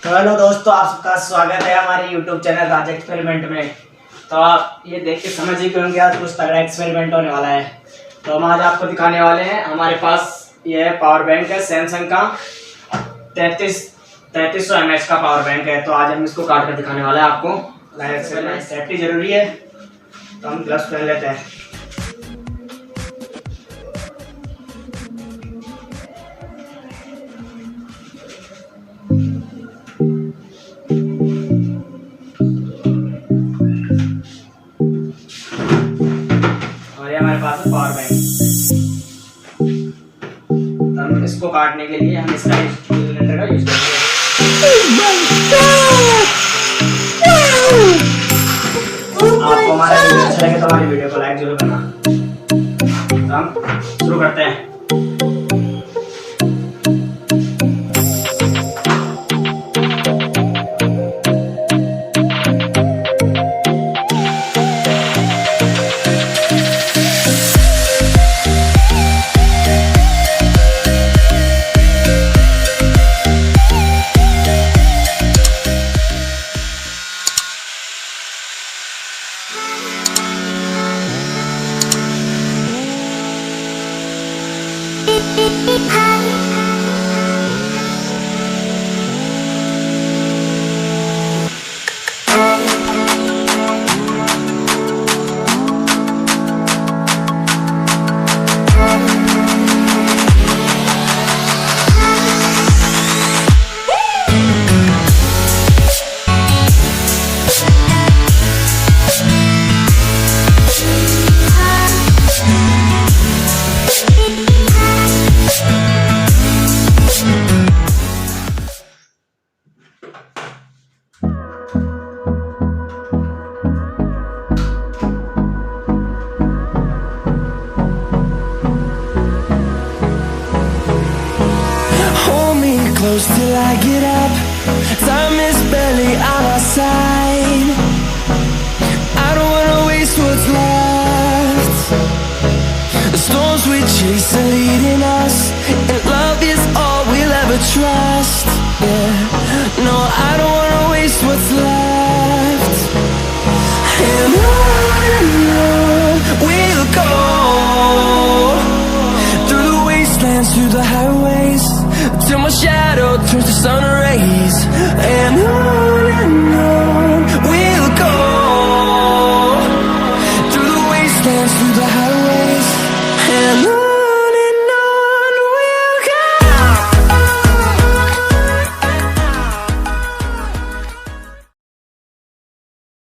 तो हेलो दोस्तों, आप सबका स्वागत है हमारे YouTube चैनल राज एक्सपेरिमेंट में। तो आप ये देख के समझ ही क्यों गया कुछ तगड़ा एक्सपेरिमेंट होने वाला है। तो हम आज आपको दिखाने वाले हैं, हमारे पास ये पावर बैंक है सैमसंग का 3300 mAh का पावर बैंक है। तो आज हम इसको काट कर दिखाने वाले हैं आपको। सेफ्टी जरूरी है तो हम ग्लव्स पहन लेते हैं। हमारे पास है पावर बैंक। तो हम इसको काटने के लिए हम इसका सिलेंडर का यूज करेंगे। आपको हमारा वीडियो अच्छा लगे तो हमारी वीडियो को लाइक जरूर करना। तो हम शुरू करते हैं। Close till I get up. Time is barely on our side. I don't wanna waste what's left. The storms we chase are leading us, and love is all we'll ever trust. Yeah, no, I don't wanna waste what's left. And on we'll go, through the wastelands, through the highways, till my shadow turns to sun rays. And on we'll go, through the wastelands, through the highways. And on we'll go.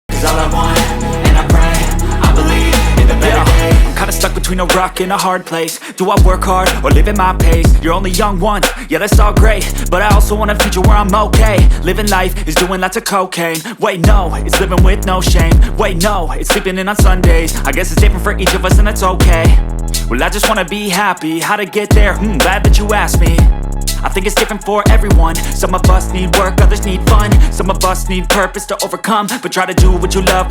'Cause all I want, and I pray, I believe in the better day. I'm kinda stuck between a rock and a hard place. Do I work hard or live at my pace? You're only young once, yeah, that's all great, but I also want a future where I'm okay. Living life is doing lots of cocaine. Wait, no, it's living with no shame. Wait, no, it's sleeping in on Sundays. I guess it's different for each of us and that's okay. Well, I just wanna be happy. How to get there? Glad that you asked me. I think it's different for everyone. Some of us need work, others need fun. Some of us need purpose to overcome, but try to do what you love.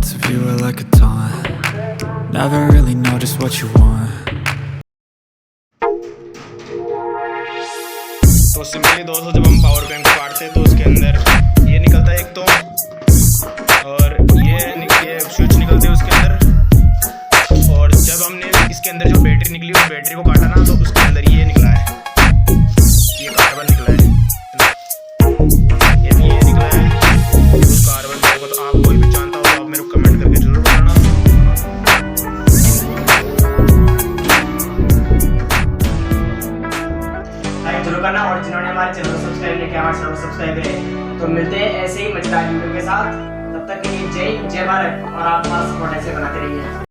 thoughts of you are like a taunt. Never really know just what you want. तो simply दोस्तों जब हम power bank को काटते हैं तो उसके अंदर ये निकलता है एक तो, और ये स्विच निकलते है उसके अंदर। और जब हमने इसके अंदर जो बैटरी निकली उस बैटरी को काटा ना तो उसके अंदर ये निकला है, ये कार्बन निकला है, ये निकला है उस कार्बन का। तो आप कोई भी जानता हो तो आप मेरे को कमेंट करके जरूर बताना। लाइक जरूर करना, और जिन्होंने हमारे चैनल को सब्सक्राइब नहीं किया हमारे चैनल को सब्सक्राइब करें। तो मिलते हैं ऐसे ही मजेदार वीडियो के साथ, तब तक के लिए जय भारत, और आप हमारा सपोर्ट ऐसे बनाते रहिए।